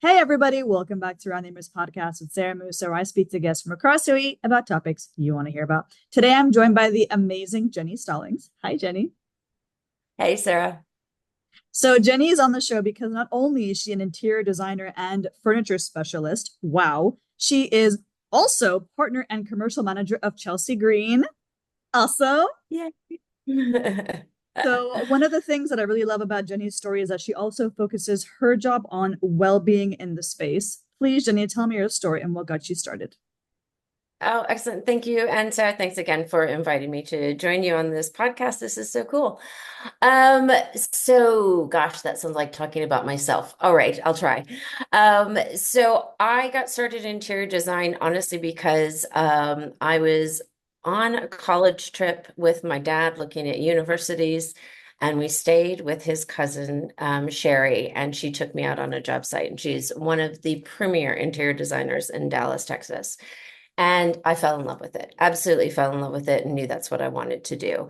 Hey, everybody, welcome back to Around the Emirates podcast with Sara Mousa, where I speak to guests from across UAE about topics you want to hear about. Today, I'm joined by the amazing Jennie Stallings. Hi, Jennie. Hey, Sarah. So, Jennie is on the show because not only is she an interior designer and furniture specialist, wow, she is also partner and commercial manager of Chelsea Green. Also, Yeah. so one of the things that I really love about Jennie's story is that she also focuses her job on well-being in the space. Please, Jennie, tell me your story and what got you started. Oh, excellent. Thank you. And Sarah, thanks again for inviting me to join you on this podcast. This is so cool. Gosh, that sounds like talking about myself. All right, I'll try. So I got started in interior design honestly because I was on a college trip with my dad looking at universities, and we stayed with his cousin, Sherry, and she took me out on a job site, and she's one of the premier interior designers in Dallas, Texas. And I fell in love with it, absolutely fell in love with it, and knew that's what I wanted to do.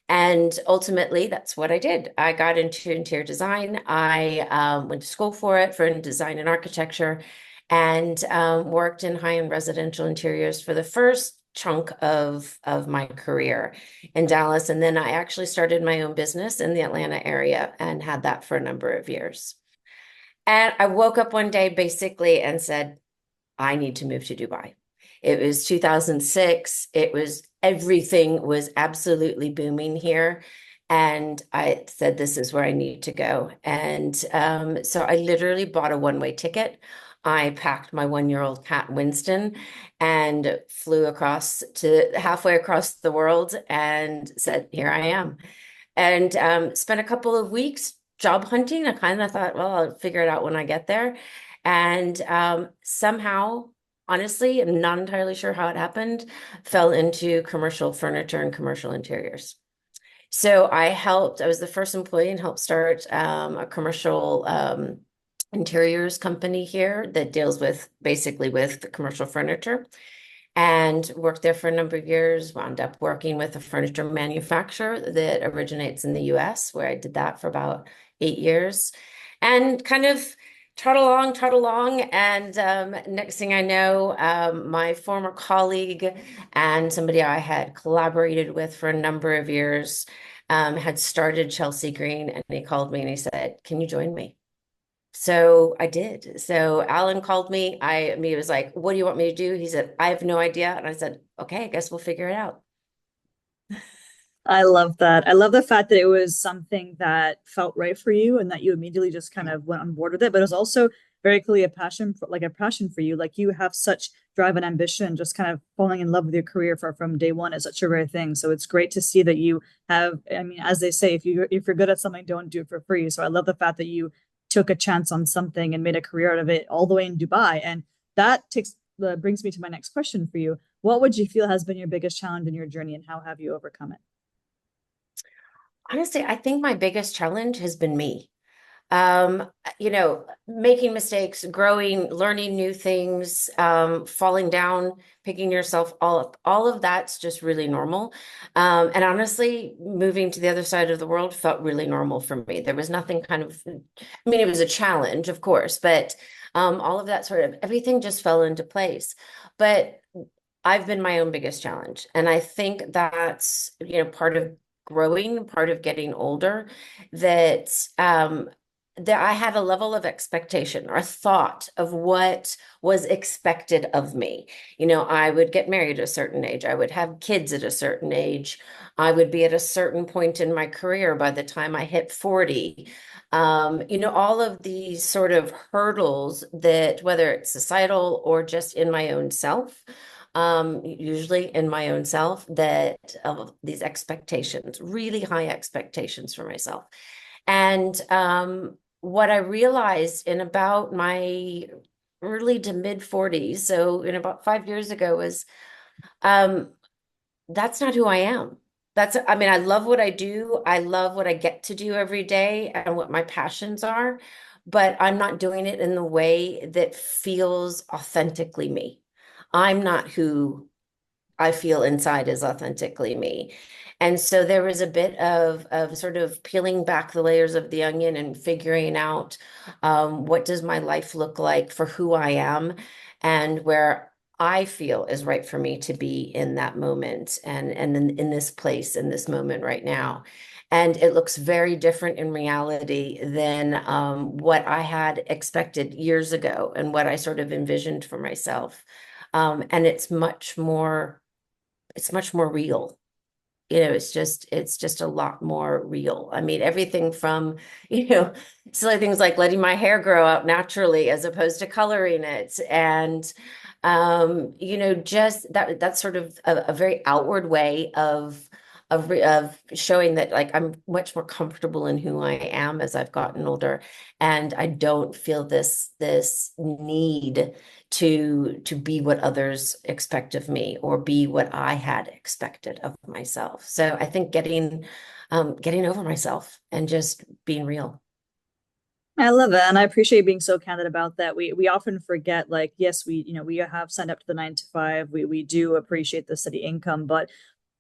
And ultimately, that's what I did. I got into interior design. I went to school for it, for design and architecture, and worked in high-end residential interiors for the first chunk of my career in Dallas. And then I actually started my own business in the Atlanta area and had that for a number of years. And I woke up one day basically and said, I need to move to Dubai. It was 2006. It was everything was absolutely booming here. And I said, this is where I need to go. And so I literally bought a one-way ticket. I packed my one-year-old cat, Winston, and flew across to halfway across the world and said, here I am. And spent a couple of weeks job hunting. I kind of thought, well, I'll figure it out when I get there. And somehow, honestly, I'm not entirely sure how it happened, fell into commercial furniture and commercial interiors. So I was the first employee and helped start a commercial interiors company here that deals with basically with commercial furniture, and worked there for a number of years, wound up working with a furniture manufacturer that originates in the US, where I did that for about 8 years, and kind of trot along. And next thing I know, my former colleague and somebody I had collaborated with for a number of years had started Chelsea Green, and he called me and he said, can you join me? So I did. So Alan called me. He was like, what do you want me to do? He said, I have no idea. And I said, okay, I guess we'll figure it out. I love that. I love the fact that it was something that felt right for you and that you immediately just kind of went on board with it, but it was also very clearly a passion for you. Like you have such drive and ambition, just kind of falling in love with your career from day one is such a rare thing. So it's great to see that you have, I mean, as they say, if you're good at something, don't do it for free. So I love the fact that you took a chance on something and made a career out of it all the way in Dubai. And that brings me to my next question for you. What would you feel has been your biggest challenge in your journey and how have you overcome it? Honestly, I think my biggest challenge has been me. Um, Making mistakes, growing, learning new things, falling down, picking yourself all up, all of that's just really normal. And honestly, moving to the other side of the world felt really normal for me. There was nothing kind of, I mean, it was a challenge, of course, but all of that sort of everything just fell into place. But I've been my own biggest challenge. And I think that's, part of growing, part of getting older, that that I had a level of expectation or a thought of what was expected of me. I would get married at a certain age. I would have kids at a certain age. I would be at a certain point in my career by the time I hit 40. All of these sort of hurdles that, whether it's societal or just in my own self, usually in my own self, that of these expectations, really high expectations for myself. And what I realized in about my early to mid 40s, so in about 5 years ago, was um, that's not who I am. I mean, I love what I do. I love what I get to do every day and what my passions are, but I'm not doing it in the way that feels authentically me. I'm not who I feel inside is authentically me. And so there was a bit of sort of peeling back the layers of the onion and figuring out what does my life look like for who I am and where I feel is right for me to be in that moment and in this place in this moment right now. And it looks very different in reality than what I had expected years ago and what I sort of envisioned for myself. And it's much more real. It's just a lot more real. I mean, everything from, silly things like letting my hair grow out naturally as opposed to coloring it. And just that's sort of a very outward way of showing that like I'm much more comfortable in who I am as I've gotten older. And I don't feel this need to be what others expect of me or be what I had expected of myself. So I think getting over myself and just being real. I love it, and I appreciate being so candid about that. We often forget, like, yes, we have signed up to the 9 to 5. We do appreciate the steady income, but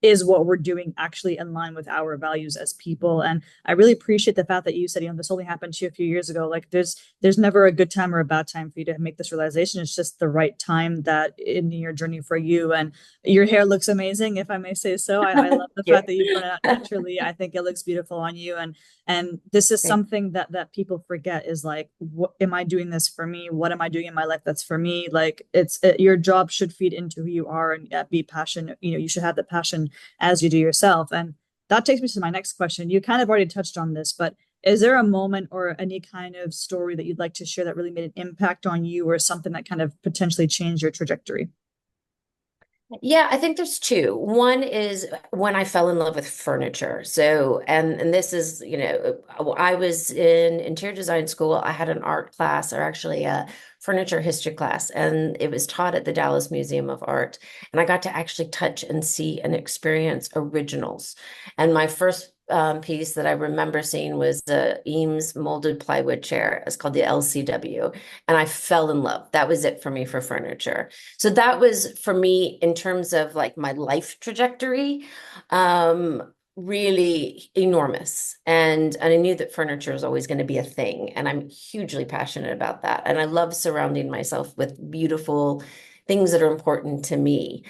is what we're doing actually in line with our values as people? And I really appreciate the fact that you said, this only happened to you a few years ago. Like there's never a good time or a bad time for you to make this realization. It's just the right time that in your journey for you. And your hair looks amazing, if I may say so. I love the fact Thank that you've grown it out you. naturally. I think it looks beautiful on you. And this is Thank something that people forget is like, what am I doing this for me? What am I doing in my life that's for me? Like your job should feed into who you are and be passionate. You should have the passion as you do yourself. And that takes me to my next question. You kind of already touched on this, but is there a moment or any kind of story that you'd like to share that really made an impact on you or something that kind of potentially changed your trajectory? Yeah, I think there's two. One is when I fell in love with furniture. So, and this is, I was in interior design school. I had an art class, or actually a furniture history class, and it was taught at the Dallas Museum of Art. And I got to actually touch and see and experience originals. And my first piece that I remember seeing was the Eames molded plywood chair. It's called the LCW, and I fell in love. That was it for me for furniture. So that was for me in terms of like my life trajectory, really enormous. And I knew that furniture is always going to be a thing. And I'm hugely passionate about that. And I love surrounding myself with beautiful things that are important to me.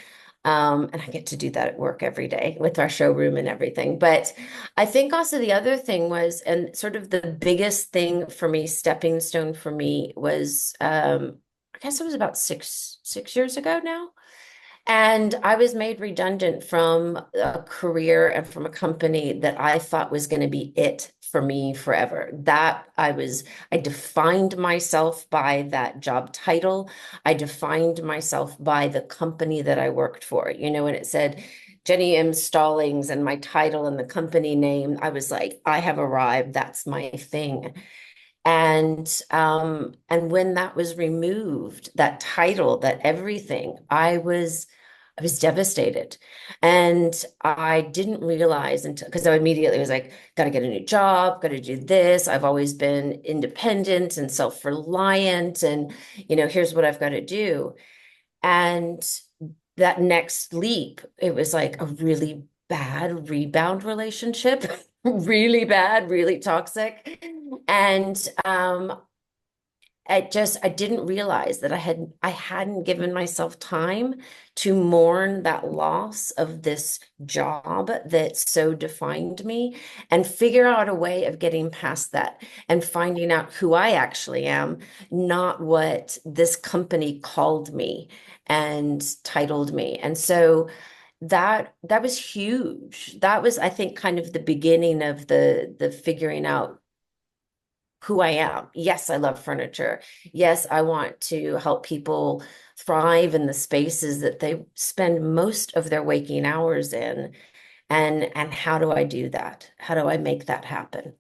And I get to do that at work every day with our showroom and everything. But I think also the other thing was, and sort of the biggest thing for me, stepping stone for me was I guess it was about six years ago now. And I was made redundant from a career and from a company that I thought was going to be it for me forever. I defined myself by that job title. I defined myself by the company that I worked for. When it said Jennie M. Stallings and my title and the company name, I was like, I have arrived. That's my thing. And when that was removed, that title, that everything, I was devastated. And I didn't realize until because I immediately was like, gotta get a new job, gotta do this. I've always been independent and self-reliant, and here's what I've got to do. And that next leap, it was like a really bad rebound relationship, really bad, really toxic. And I didn't realize that I hadn't given myself time to mourn that loss of this job that so defined me and figure out a way of getting past that and finding out who I actually am, not what this company called me and titled me. And so that was huge. That was, I think, kind of the beginning of the figuring out who I am. Yes, I love furniture. Yes, I want to help people thrive in the spaces that they spend most of their waking hours in. And how do I do that? How do I make that happen?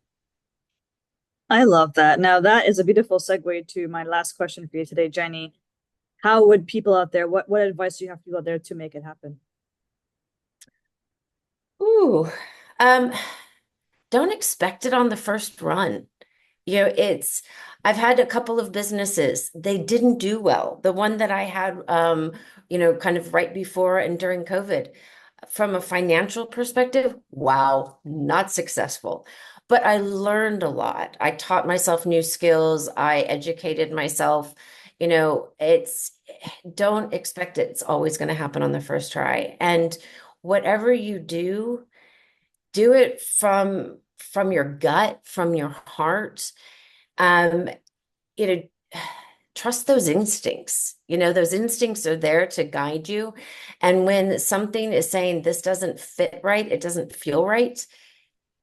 I love that. Now, that is a beautiful segue to my last question for you today, Jennie. How would people out there, what advice do you have for people out there to make it happen? Ooh, um, don't expect it on the first run. It's I've had a couple of businesses. They didn't do well. The one that I had, kind of right before and during COVID, from a financial perspective, wow, not successful. But I learned a lot. I taught myself new skills. I educated myself. It's don't expect it's always going to happen on the first try. And whatever you do, do it from your gut, from your heart. Um, you know, trust those instincts. Those instincts are there to guide you. And when something is saying this doesn't fit right, it doesn't feel right,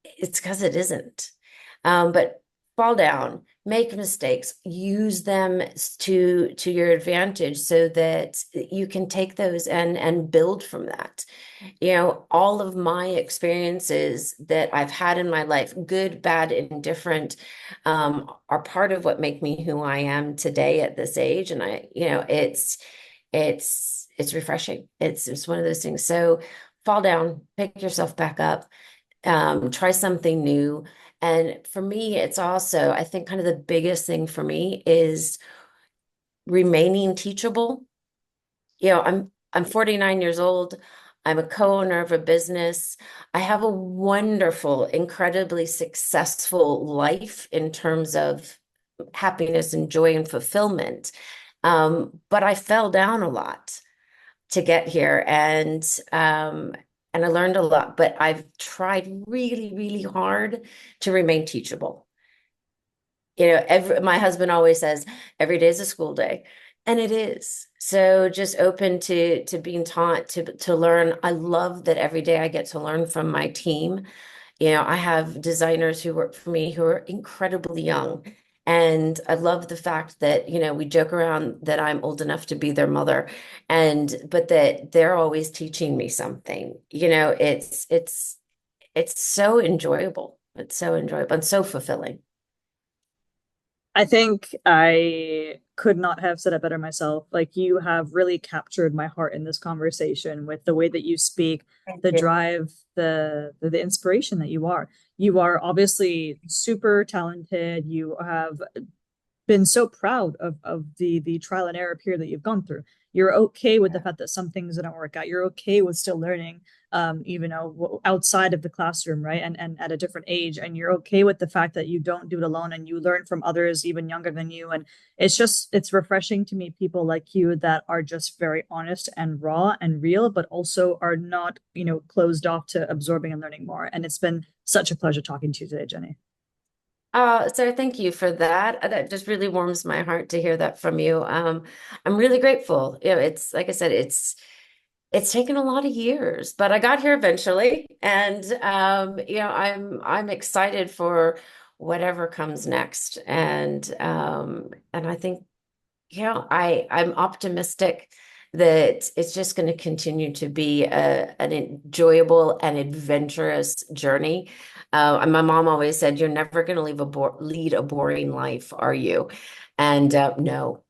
it's because it isn't. But fall down, make mistakes, use them to your advantage so that you can take those and build from that. All of my experiences that I've had in my life, good, bad, indifferent, are part of what make me who I am today at this age. And it's refreshing. It's one of those things. So fall down, pick yourself back up, try something new. And for me, it's also, I think kind of the biggest thing for me is remaining teachable. I'm 49 years old. I'm a co-owner of a business. I have a wonderful, incredibly successful life in terms of happiness and joy and fulfillment. But I fell down a lot to get here, and I learned a lot, but I've tried really, really hard to remain teachable. My husband always says every day is a school day, and it is. So just open to being taught to learn. I love that every day I get to learn from my team. I have designers who work for me who are incredibly young. And I love the fact that, we joke around that I'm old enough to be their mother, but that they're always teaching me something. It's so enjoyable. It's so enjoyable and so fulfilling. I think I could not have said it better myself. Like you have really captured my heart in this conversation with the way that you speak, Thank the you. drive, the inspiration that you are. You are obviously super talented. You have been so proud of the trial and error period that you've gone through. You're okay with the fact that some things didn't work out. You're okay with still learning, even though outside of the classroom, right? And at a different age. And you're okay with the fact that you don't do it alone and you learn from others even younger than you. And it's refreshing to meet people like you that are just very honest and raw and real, but also are not, closed off to absorbing and learning more. And it's been such a pleasure talking to you today, Jennie. So thank you for that. That just really warms my heart to hear that from you. I'm really grateful. It's like I said, it's taken a lot of years, but I got here eventually, and I'm excited for whatever comes next. And I think I'm optimistic that it's just going to continue to be an enjoyable and adventurous journey. And my mom always said, "You're never going to lead a boring life, are you?" And no,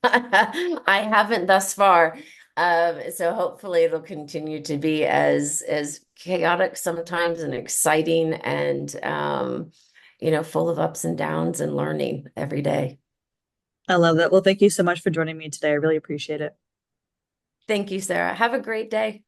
I haven't thus far. So hopefully it'll continue to be as chaotic sometimes and exciting and full of ups and downs and learning every day. I love that. Well, thank you so much for joining me today. I really appreciate it. Thank you, Sarah. Have a great day.